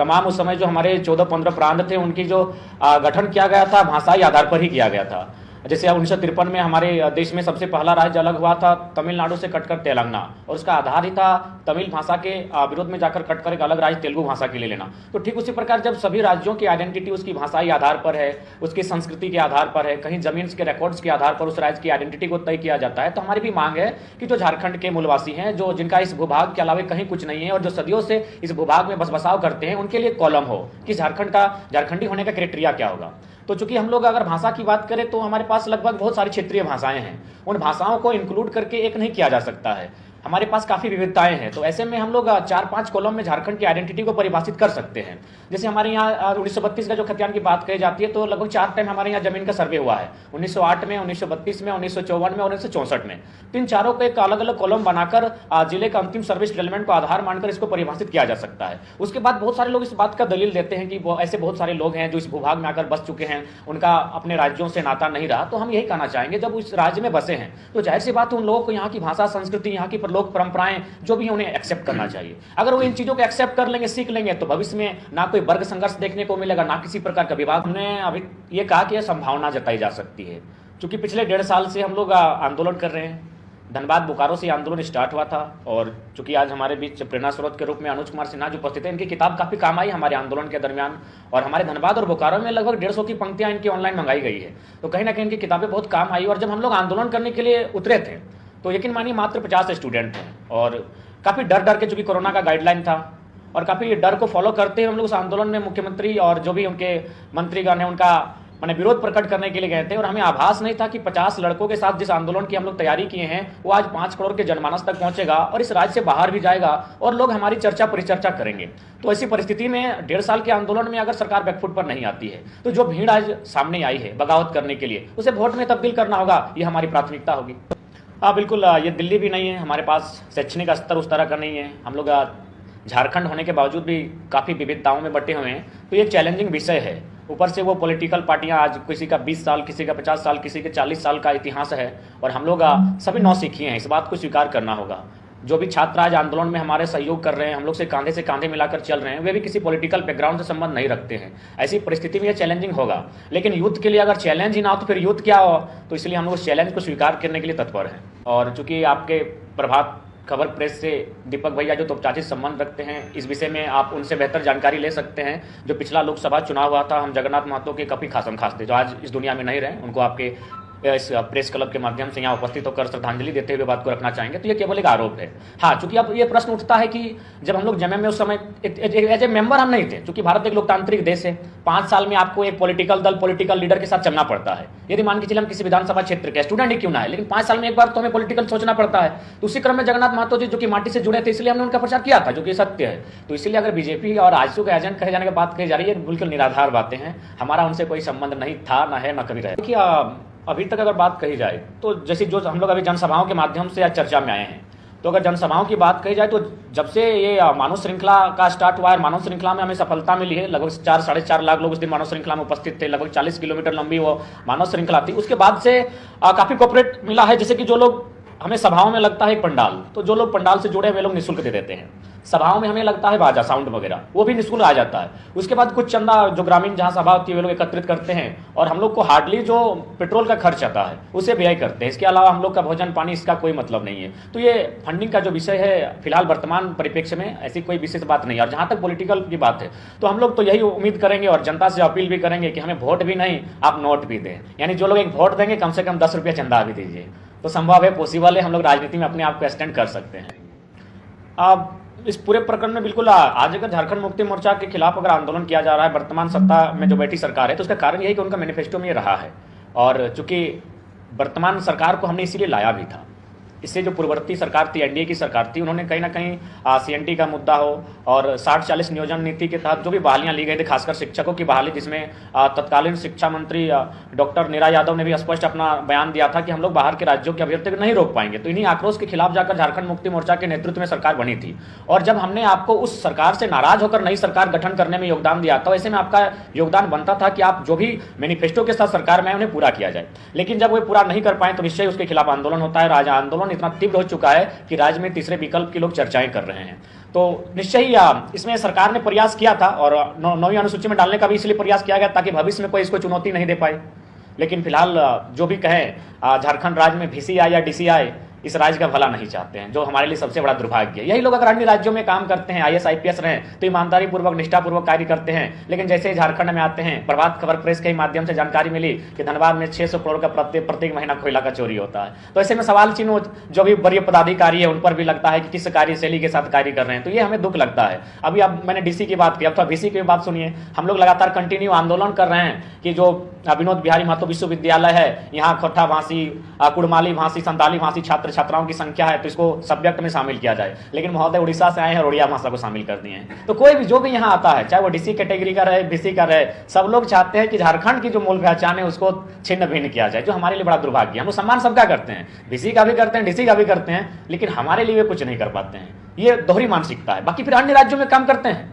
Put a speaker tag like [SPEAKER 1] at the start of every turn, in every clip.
[SPEAKER 1] तमाम उस समय जो हमारे 14-15 प्रांत थे उनकी जो गठन किया गया था भाषाई आधार पर ही किया गया था। जैसे 1953 में हमारे देश में सबसे पहला राज्य अलग हुआ था तमिलनाडु से कटकर तेलंगाना, और उसका आधार ही था तमिल भाषा के विरोध में जाकर कटकर एक अलग राज्य तेलुगु भाषा के लिए लेना। तो ठीक उसी प्रकार जब सभी राज्यों की आइडेंटिटी उसकी भाषाई आधार पर है, उसकी संस्कृति के आधार पर है, कहीं जमीन के रिकॉर्ड्स के आधार पर उस राज्य की आइडेंटिटी को तय किया जाता है, तो हमारी भी मांग है कि जो झारखंड के मूलवासी हैं, जो जिनका इस भूभाग के अलावा कहीं कुछ नहीं है और जो सदियों से इस भूभाग में बसबसाव करते हैं, उनके लिए कॉलम हो कि झारखंडी होने का क्राइटेरिया क्या होगा। तो चूंकि हम लोग अगर भाषा की बात करें तो हमारे पास लगभग बहुत सारी क्षेत्रीय भाषाएं हैं, उन भाषाओं को इंक्लूड करके एक नहीं किया जा सकता है, हमारे पास काफ़ी विविधताएं हैं। तो ऐसे में हम लोग 4-5 कॉलम में झारखंड की आइडेंटिटी को परिभाषित कर सकते हैं। जैसे हमारे यहाँ 1932 का जो खतियान की बात कही जाती है तो लगभग 4 टाइम हमारे यहाँ जमीन का सर्वे हुआ है, 1908 में, 1932 में, 1954 में और 1964 में। तो इन चारों को एक अलग अलग कॉलम बनाकर जिले का अंतिम सर्वे सेटलमेंट को आधार मानकर इसको परिभाषित किया जा सकता है। उसके बाद बहुत सारे लोग इस बात का दलील देते हैं कि ऐसे बहुत सारे लोग हैं जो इस भूभाग में आकर बस चुके हैं, उनका अपने राज्यों से नाता नहीं रहा। तो हम यही कहना चाहेंगे, जब उस राज्य में बसे हैं तो जाहिर सी बात है उन लोगों को यहाँ की भाषा, संस्कृति, यहाँ की लोक परंपराएं जो भी उन्हें एक्सेप्ट करना चाहिए। अगर वो इन चीजों को एक्सेप्ट कर लेंगे, सीख लेंगे, तो भविष्य में ना कोई वर्ग संघर्ष देखने को मिलेगा, ना किसी प्रकार का विवाद। हमने अभी ये कहा कि यह संभावना जताई जा सकती है, क्योंकि पिछले 1.5 साल से हम लोग आंदोलन कर रहे हैं। धनबाद बोकारो से आंदोलन स्टार्ट हुआ था, और चूंकि आज हमारे बीच प्रेरणा स्रोत के रूप में अनुज कुमार सिन्हा जो उपस्थित है, इनकी किताब काफी काम आई हमारे आंदोलन के दरमियान, और हमारे धनबाद और बोकारो में लगभग 150 की पंक्तियां इनकी ऑनलाइन मंगाई गई है। तो कहीं ना कहीं इनकी किताबें बहुत काम आई। और जब हम लोग आंदोलन करने के लिए उतरे थे तो यकीन मानिए मात्र 50 स्टूडेंट थे, और काफ़ी डर के, चूंकि कोरोना का गाइडलाइन था, और काफ़ी डर को फॉलो करते हुए हम लोग उस आंदोलन में मुख्यमंत्री और जो भी उनके मंत्रीगण हैं उनका मैंने विरोध प्रकट करने के लिए गए थे। और हमें आभास नहीं था कि 50 लड़कों के साथ जिस आंदोलन की हम लोग तैयारी किए हैं वो आज 5 करोड़ के जनमानस तक पहुंचेगा और इस राज्य से बाहर भी जाएगा और लोग हमारी चर्चा परिचर्चा करेंगे। तो ऐसी परिस्थिति में 1.5 साल के आंदोलन में अगर सरकार बैकफुट पर नहीं आती है तो जो भीड़ आज सामने आई है बगावत करने के लिए, उसे वोट में तब्दील करना होगा, ये हमारी प्राथमिकता होगी। हाँ बिल्कुल, ये दिल्ली भी नहीं है, हमारे पास शैक्षणिक स्तर उस तरह का नहीं है। हम लोग झारखंड होने के बावजूद भी काफ़ी विविधताओं में बटे हुए हैं, तो ये चैलेंजिंग विषय है। ऊपर से वो पॉलिटिकल पार्टियां, आज किसी का 20 साल, किसी का 50 साल, किसी के 40 साल का इतिहास है, और हम लोग सभी नौसिखिए हैं, इस बात को स्वीकार करना होगा। जो भी छात्र आज आंदोलन में हमारे सहयोग कर रहे हैं, हम लोग से कांधे मिलाकर चल रहे हैं, वे भी किसी पॉलिटिकल बैकग्राउंड से संबंध नहीं रखते हैं। ऐसी परिस्थिति में ये चैलेंजिंग होगा, लेकिन यूथ के लिए अगर चैलेंज ही ना हो तो फिर यूथ क्या हो। तो इसलिए हम लोग उस चैलेंज को स्वीकार करने के लिए तत्पर हैं। और चूंकि आपके प्रभात खबर प्रेस से दीपक भैया जो तोपचाचित संबंध रखते हैं, इस विषय में आप उनसे बेहतर जानकारी ले सकते हैं। जो पिछला लोकसभा चुनाव हुआ था, हम जगन्नाथ महतो के काफ़ी खासम खास थे, जो आज इस दुनिया में नहीं रहे, उनको आपके इस प्रेस क्लब के माध्यम से यहाँ उपस्थित होकर श्रद्धांजलि देते हुए बात को रखना चाहेंगे। तो ये केवल एक आरोप है। हाँ, चूंकि अब ये प्रश्न उठता है कि जब हम लोग जमे में उस समय एज ए मेंबर हम नहीं थे, क्योंकि भारत एक लोकतांत्रिक देश है, 5 साल में आपको एक पॉलिटिकल दल, पॉलिटिकल लीडर के साथ चलना पड़ता है। यदि मान के चलिए हम किसी विधानसभा क्षेत्र के स्टूडेंट ही क्यों ना है, लेकिन 5 साल में एक बार तो हमें पॉलिटिकल सोचना पड़ता है। तो उसी क्रम में जगन्नाथ महतो जी जो कि माटी से जुड़े थे, इसलिए हमने उनका प्रचार किया था, जो कि सत्य है। तो इसलिए अगर बीजेपी और आजसू का एजेंट कहे जाने की बात कही जा रही है, बिल्कुल निराधार बातें हैं। हमारा उनसे कोई संबंध नहीं था, ना है, ना कभी रहे। देखिए, अभी तक अगर बात कही जाए तो जैसे जो हम लोग अभी जनसभाओं के माध्यम से आज चर्चा में आए हैं, तो अगर जनसभाओं की बात कही जाए तो जब से ये मानव श्रृंखला का स्टार्ट हुआ है, मानव श्रृंखला में हमें सफलता मिली है। लगभग 4-4.5 लाख लोग उस दिन मानव श्रृंखला में उपस्थित थे। लगभग 40 किलोमीटर लंबी वो मानव श्रृंखला थी। उसके बाद से काफ़ी कोऑपरेट मिला है। जैसे कि जो लोग हमें सभाओं में लगता है एक पंडाल, तो जो लोग पंडाल से जुड़े हुए लोग निःशुल्क दे देते हैं। सभाओं में हमें लगता है बाजा, साउंड वगैरह, वो भी निःशुल्क आ जाता है। उसके बाद कुछ चंदा जो ग्रामीण जहाँ सभा होती है वे लोग एकत्रित करते हैं, और हम लोग को हार्डली जो पेट्रोल का खर्च आता है उसे व्यय करते हैं। इसके अलावा हम लोग का भोजन पानी, इसका कोई मतलब नहीं है। तो ये फंडिंग का जो विषय है, फिलहाल वर्तमान परिप्रेक्ष्य में ऐसी कोई विशेष बात नहीं है। और जहाँ तक पॉलिटिकल की बात है, तो हम लोग तो यही उम्मीद करेंगे और जनता से अपील भी करेंगे कि हमें वोट भी नहीं, आप नोट भी दें। यानी जो लोग एक वोट देंगे, कम से कम 10 रुपया चंदा भी दीजिए। तो संभव है, पॉसिबल है, हम लोग राजनीति में अपने आप को एक्सटेंड कर सकते हैं। अब इस पूरे प्रकरण में बिल्कुल आज अगर झारखंड मुक्ति मोर्चा के खिलाफ अगर आंदोलन किया जा रहा है वर्तमान सत्ता में जो बैठी सरकार है, तो उसका कारण यही कि उनका मैनिफेस्टो में ये रहा है। और चूंकि वर्तमान सरकार को हमने इसीलिए लाया भी था, इससे जो पूर्ववर्ती सरकार थी, एनडीए की सरकार थी, उन्होंने कहीं ना कहीं सीएनटी का मुद्दा हो और 60-40 नियोजन नीति के तहत जो भी बहालियां ली गई थी, खासकर शिक्षकों की बहाली, जिसमें तत्कालीन शिक्षा मंत्री डॉक्टर नीरा यादव ने भी स्पष्ट अपना बयान दिया था कि हम लोग बाहर के राज्यों के अभ्यर्थी को नहीं रोक पाएंगे। तो इन्हीं आक्रोश के खिलाफ जाकर झारखंड मुक्ति मोर्चा के नेतृत्व में सरकार बनी थी। और जब हमने आपको उस सरकार से नाराज होकर नई सरकार गठन करने में योगदान दिया, तो ऐसे में आपका योगदान बनता था कि आप जो भी मैनिफेस्टो के साथ सरकार में उन्हें पूरा किया जाए। लेकिन जब वो पूरा नहीं कर पाए तो निश्चय उसके खिलाफ आंदोलन होता है। आज आंदोलन इतना तीव्र हो चुका है कि राज्य में तीसरे विकल्प की लोग चर्चाएं कर रहे हैं। तो निश्चय ही इसमें सरकार ने प्रयास किया था और 9वीं अनुसूची में डालने का भी इसलिए प्रयास किया गया ताकि भविष्य में कोई इसको चुनौती नहीं दे पाए। लेकिन फिलहाल जो भी कहें, झारखंड राज्य में VCI या DCI इस राज्य का भला नहीं चाहते हैं, जो हमारे लिए सबसे बड़ा दुर्भाग्य है। यही लोग अगर अन्य राज्यों में काम करते हैं, IAS IPS रहें, तो ईमानदारी पूर्वक निष्ठापूर्वक कार्य करते हैं। लेकिन जैसे ही झारखंड में आते हैं, प्रभात खबर प्रेस के माध्यम से जानकारी मिली कि धनबाद में 600 करोड़ का प्रत्येक महीना कोयला का चोरी होता है। तो ऐसे में सवाल चिन्ह जो भी वरीय पदाधिकारी है उन पर भी लगता है कि किस कार्यशैली के साथ कार्य कर रहे हैं। तो ये हमें दुख लगता है। अभी अब मैंने DC की बात की, अब थोड़ा VC की बात सुनिए। हम लोग लगातार कंटिन्यू आंदोलन कर रहे हैं कि जो विनोद बिहारी महतो विश्वविद्यालय है, यहाँ खोटा भाषी, कुड़माली भाषी, संताली भाषी छात्र छात्राओं की संख्या है, तो इसको सब्जेक्ट में शामिल किया जाए। लेकिन महोदय उड़ीसा से आए हैं और उड़िया भाषा को शामिल कर दिए हैं। तो कोई भी जो भी यहाँ आता है, चाहे वो DC कैटेगरी का रहे, BC का रहे, सब लोग चाहते हैं कि झारखंड की जो मूल पहचान है उसको छिन्न भिन्न किया जाए, जो हमारे लिए बड़ा दुर्भाग्य है। हम लोग सम्मान सबका करते हैं, VC का भी करते हैं, DC का भी करते हैं, लेकिन हमारे लिए वे कुछ नहीं कर पाते हैं। ये दोहरी मानसिकता है। बाकी फिर अन्य राज्यों में काम करते हैं,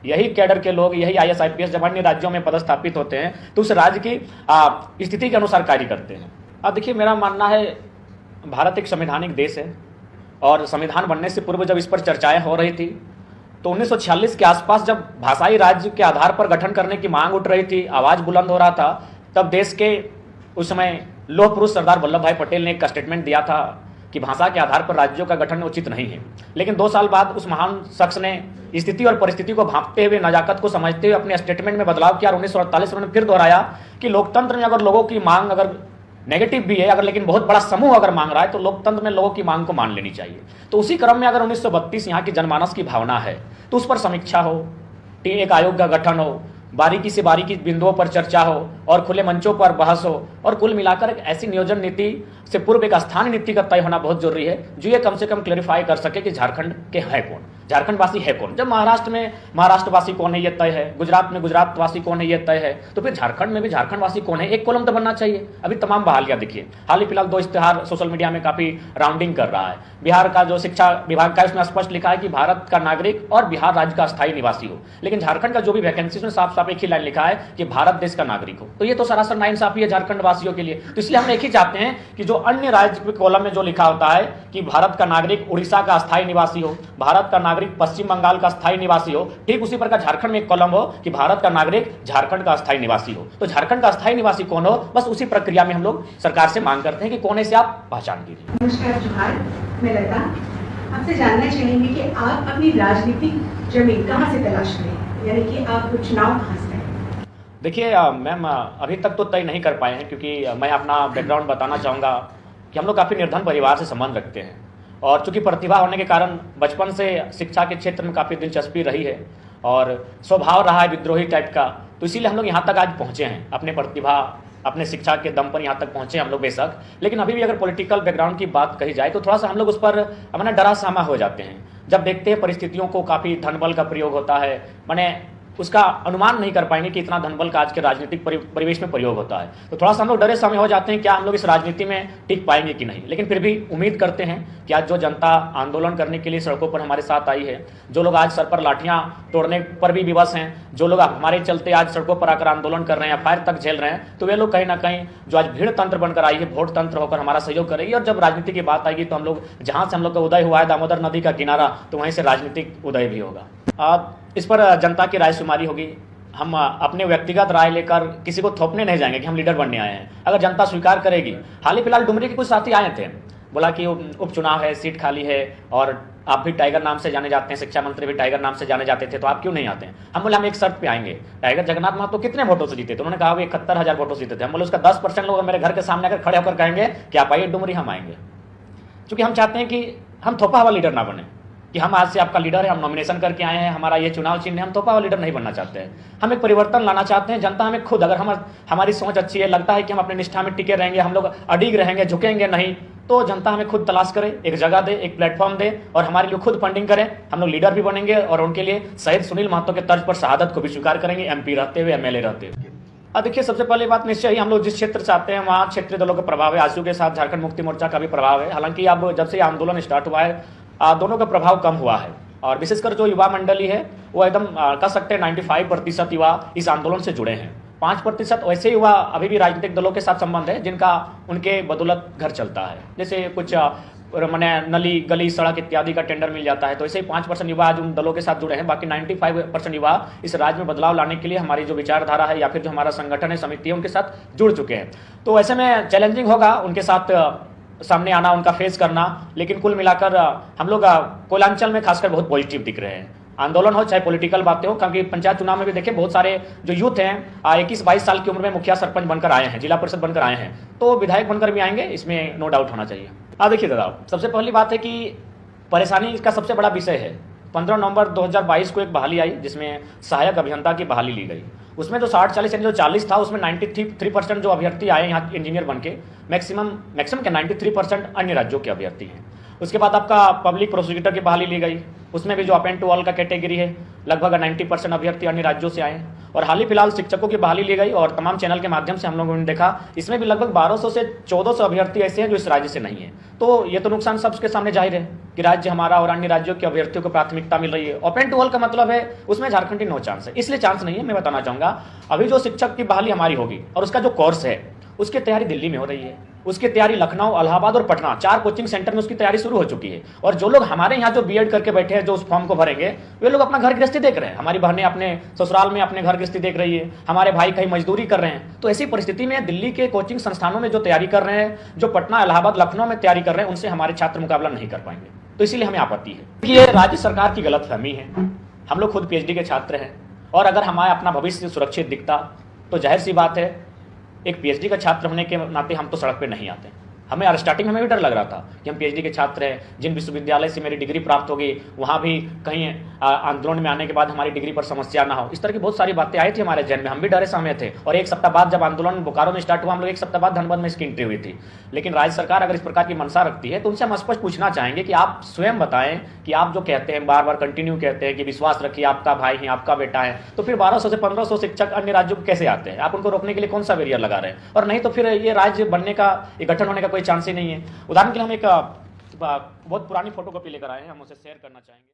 [SPEAKER 1] यही कैडर के लोग, यही IAS IPS जब अन्य राज्यों में पदस्थापित होते हैं तो उस राज्य की स्थिति के अनुसार कार्य करते हैं। अब देखिए, मेरा मानना है भारत एक संवैधानिक देश है और संविधान बनने से पूर्व जब इस पर चर्चाएं हो रही थी तो 1946 के आसपास जब भाषाई राज्य के आधार पर गठन करने की मांग उठ रही थी, आवाज बुलंद हो रहा था, तब देश के उस समय लौह पुरुष सरदार वल्लभ भाई पटेल ने एक स्टेटमेंट दिया था कि भाषा के आधार पर राज्यों का गठन उचित नहीं है। लेकिन 2 साल बाद उस महान शख्स ने स्थिति और परिस्थिति को भांपते हुए, नजाकत को समझते हुए अपने स्टेटमेंट में बदलाव किया और 1948 में उन्होंने फिर दोहराया कि लोकतंत्र में अगर लोगों की मांग अगर नेगेटिव भी है, अगर लेकिन बहुत बड़ा समूह अगर मांग रहा है तो लोकतंत्र में लोगों की मांग को मान लेनी चाहिए। तो उसी क्रम में अगर 1932 यहाँ की जनमानस की भावना है तो उस पर समीक्षा हो, एक आयोग का गठन हो, बारीकी से बारीकी बिंदुओं पर चर्चा हो और खुले मंचों पर बहस हो, और कुल मिलाकर एक ऐसी नियोजन नीति से पूर्व एक स्थानीय नीति का तय होना बहुत जरूरी है जो ये कम से कम क्लेरिफाई कर सके कि झारखंड के है कौन, झारखंडवासी है कौन। जब महाराष्ट्र में महाराष्ट्रवासी कौन है ये तय है, गुजरात में गुजरातवासी कौन है ये तय है, तो फिर झारखंड में भी झारखंडवासी कौन है, एक कॉलम तो बनना चाहिए। अभी तमाम बहालियां देखिए, हाल ही फिलहाल 2 इश्तेहार सोशल मीडिया में काफी राउंडिंग कर रहा है। बिहार का जो शिक्षा विभाग का उसमें स्पष्ट लिखा है कि भारत का नागरिक और बिहार राज्य का स्थायी निवासी हो, लेकिन झारखंड का जो भी वैकेंसी उसमें साफ साफ एक ही लाइन लिखा है कि भारत देश का नागरिक हो। तो ये तो सरासर नाइंसाफी है झारखंड वासियों के लिए। तो इसलिए हम एक ही चाहते हैं कि जो अन्य राज्य के कॉलम में जो लिखा होता है कि भारत का नागरिक उड़ीसा का स्थायी निवासी हो, भारत का नागरिक पश्चिम बंगाल का स्थायी निवासी हो, ठीक उसी प्रकार झारखंड में एक कॉलम हो कि भारत का नागरिक झारखंड का स्थायी निवासी हो। तो झारखंड का स्थायी निवासी कौन हो, बस उसी प्रक्रिया में हम लोग सरकार से मांग करते हैं कि कोने से आप पहचान कीजिए।
[SPEAKER 2] नमस्कार जोहार, मैं लता। आपसे जानना चाहेंगे कि आप अपनी राजनीतिक जमीन कहाँ से तलाश करें, यानी कि आप चुनाव कहाँ से?
[SPEAKER 1] देखिए मैम, अभी तक तो तय नहीं कर पाए हैं, क्योंकि मैं अपना बैकग्राउंड बताना चाहूँगा कि हम लोग काफ़ी निर्धन परिवार से संबंध रखते हैं और चूंकि प्रतिभा होने के कारण बचपन से शिक्षा के क्षेत्र में काफ़ी दिलचस्पी रही है और स्वभाव रहा है विद्रोही टाइप का। तो इसीलिए हम लोग यहाँ तक आज पहुँचे हैं, अपने प्रतिभा अपने शिक्षा के दम पर यहाँ तक पहुँचे हम लोग बेशक। लेकिन अभी भी अगर पॉलिटिकल बैकग्राउंड की बात कही जाए तो थोड़ा सा हम लोग उस पर मैंने डरा सहमा हो जाते हैं जब देखते हैं परिस्थितियों को, काफ़ी धनबल का प्रयोग होता है। मैंने उसका अनुमान नहीं कर पाएंगे कि इतना धनबल का आज के राजनीतिक परिवेश में प्रयोग होता है। तो थोड़ा सा हम लोग डरे समय हो जाते हैं क्या हम लोग इस राजनीति में टिक पाएंगे कि नहीं। लेकिन फिर भी उम्मीद करते हैं कि आज जो जनता आंदोलन करने के लिए सड़कों पर हमारे साथ आई है, जो लोग आज सर पर लाठियां तोड़ने पर भी विवश हैं, जो लोग हमारे चलते आज सड़कों पर आकर आंदोलन कर रहे हैं, फायर तक झेल रहे हैं, तो वे लोग कहीं ना कहीं जो आज भीड़ तंत्र बनकर आई है, वोट तंत्र होकर हमारा सहयोग करेगी। और जब राजनीति की बात आएगी तो हम लोग जहाँ से हम लोग का उदय हुआ है दामोदर नदी का किनारा, तो वहीं से राजनीतिक उदय भी होगा। इस पर जनता की रायशुमारी होगी। हम अपने व्यक्तिगत राय लेकर किसी को थोपने नहीं जाएंगे कि हम लीडर बनने आए हैं। अगर जनता स्वीकार करेगी, हाल ही फिलहाल डुमरी के कुछ साथी आए थे, बोला कि उपचुनाव है, सीट खाली है और आप भी टाइगर नाम से जाने जाते हैं, शिक्षा मंत्री भी टाइगर नाम से जाने जाते थे, तो आप क्यों नहीं आते हैं? हम बोले हम एक शर्त पे आएंगे। टाइगर जगन्नाथ महतो कितने वोटों से जीते थे? उन्होंने कहा वो 71,000 वोटों से जीते थे। हम बोले उसका 10% लोग मेरे घर के सामने आकर खड़े होकर कहेंगे कि आप आइए डुमरी, हम आएंगे। क्योंकि हम चाहते हैं कि हम थोपा हुआ लीडर ना बने कि हम आज से आपका लीडर है, हम नॉमिनेशन करके आए हैं, हमारा ये चुनाव चिन्ह है। हम थोपा हुआ लीडर नहीं बनना चाहते हैं। हम एक परिवर्तन लाना चाहते हैं। जनता हमें खुद, अगर हमारी सोच अच्छी है, लगता है कि हम अपनी निष्ठा में टिके रहेंगे, हम लोग अडिग रहेंगे, झुकेंगे नहीं, तो जनता हमें खुद तलाश करे, एक जगह दे, एक प्लेटफॉर्म दे और हमारे लिए खुद फंडिंग करें। हम लोग लीडर भी बनेंगे और उनके लिए शहीद सुनील महतो के तर्ज पर शहादत को भी स्वीकार करेंगे, MP रहते हुए, MLA रहते हुए। अब देखिए, सबसे पहले बात निश्चय ही हम लोग जिस क्षेत्र चाहते हैं वहाँ क्षेत्रीय दलों का प्रभाव है। आजसू के साथ झारखंड मुक्ति मोर्चा का भी प्रभाव है। हालांकि अब जब से आंदोलन स्टार्ट हुआ है दोनों का प्रभाव कम हुआ है और विशेषकर जो युवा मंडली है वो एकदम कह सकते हैं 95% युवा इस आंदोलन से जुड़े हैं। 5% वैसे युवा अभी भी राजनीतिक दलों के साथ संबंध है जिनका उनके बदौलत घर चलता है। जैसे कुछ मैंने नली गली सड़क इत्यादि का टेंडर मिल जाता है। तो ऐसे ही 5% युवा आज उन दलों के साथ जुड़े हैं, बाकी 95% युवा इस राज्य में बदलाव लाने के लिए हमारी जो विचारधारा है या फिर जो हमारा संगठन है, समिति है, उनके साथ जुड़ चुके हैं। तो ऐसे में चैलेंजिंग होगा उनके साथ सामने आना, उनका फेस करना, लेकिन कुल मिलाकर हम लोग कोयलांचल में खासकर बहुत पॉजिटिव दिख रहे हैं। आंदोलन हो चाहे पॉलिटिकल बातें हो, क्योंकि पंचायत चुनाव में भी देखें बहुत सारे जो यूथ हैं 21-22 साल की उम्र में मुखिया सरपंच बनकर आए हैं, जिला परिषद बनकर आए हैं, तो विधायक बनकर भी आएंगे, इसमें नो डाउट होना चाहिए। देखिए दादा, सबसे पहली बात है कि परेशानी इसका सबसे बड़ा विषय है 15 नवंबर 2022 को एक बहाली आई जिसमें सहायक अभियंता की बहाली ली गई। उसमें जो 60-40 यानी जो 40 था उसमें 93% जो अभ्यर्थी आए यहाँ इंजीनियर बन के, मैक्सिमम के 93% अन्य राज्यों के अभ्यर्थी हैं। उसके बाद आपका पब्लिक प्रोसिक्यूटर की बहाली ली गई, उसमें भी जो अपेंड टू ऑल का कैटेगरी है लगभग 90% अभ्यर्थी अन्य राज्यों से आए। और हाल ही फिलहाल शिक्षकों की बहाली ली गई और तमाम चैनल के माध्यम से हम लोगों ने देखा इसमें भी लगभग 1200 से 1400 अभ्यर्थी ऐसे हैं जो इस राज्य से नहीं है। तो ये तो नुकसान सबके सामने जाहिर है कि राज्य हमारा और अन्य राज्यों के अभ्यर्थियों को प्राथमिकता मिल रही है। अपेंड टू ऑल का मतलब है उसमें झारखंड की नो चांस है, इसलिए चांस नहीं है। मैं बताना चाहूँगा अभी जो शिक्षक की बहाली हमारी होगी और उसका जो कोर्स है उसकी तैयारी दिल्ली में हो रही है, उसकी तैयारी लखनऊ, इलाहाबाद और पटना 4 कोचिंग सेंटर में उसकी तैयारी शुरू हो चुकी है। और जो लोग हमारे यहाँ जो बीएड करके बैठे हैं जो उस फॉर्म को भरेंगे वे लोग अपना घर गृहस्थी देख रहे हैं, हमारी बहनें अपने ससुराल में अपने घर गृहस्थी देख रही है, हमारे भाई कहीं मजदूरी कर रहे हैं। तो ऐसी परिस्थिति में दिल्ली के कोचिंग संस्थानों में जो तैयारी कर रहे हैं, जो पटना, इलाहाबाद, लखनऊ में तैयारी कर रहे हैं, उनसे हमारे छात्र मुकाबला नहीं कर पाएंगे। तो इसीलिए हमें आपत्ति है। ये राज्य सरकार की गलतफहमी है। हम लोग खुद पीएचडी के छात्र हैं और अगर हमारा अपना भविष्य सुरक्षित दिखता तो जाहिर सी बात है एक पीएचडी का छात्र होने के नाते हम तो सड़क पे नहीं आते। हमें स्टार्टिंग में हमें भी डर लग रहा था कि हम पीएचडी के छात्र हैं, जिन विश्वविद्यालय से मेरी डिग्री प्राप्त होगी वहाँ भी कहीं आंदोलन में आने के बाद हमारी डिग्री पर समस्या ना हो। इस तरह की बहुत सारी बातें आई थी हमारे जहन में, हम भी डरे सहमे थे। और एक सप्ताह बाद जब आंदोलन बोकारो में स्टार्ट हुआ, हम लोग एक सप्ताह बाद धनबाद में इसकी एंट्री हुई थी। लेकिन राज्य सरकार अगर इस प्रकार की मंशा रखती है तो उनसे हम स्पष्ट पूछना चाहेंगे कि आप स्वयं बताएं कि आप जो कहते हैं, बार बार कंटिन्यू कहते हैं कि विश्वास रखिए, आपका भाई है, आपका बेटा है, तो फिर 1200 से 1500 शिक्षक अन्य राज्यों को कैसे आते हैं? आप उनको रोकने के लिए कौन सा बैरियर लगा रहे हैं? और नहीं तो फिर ये राज्य बनने का, ये गठन होने का कोई चांस ही नहीं है। उदाहरण के लिए हम एक बहुत पुरानी फोटोकॉपी लेकर आए हैं, हम उसे शेयर करना चाहेंगे।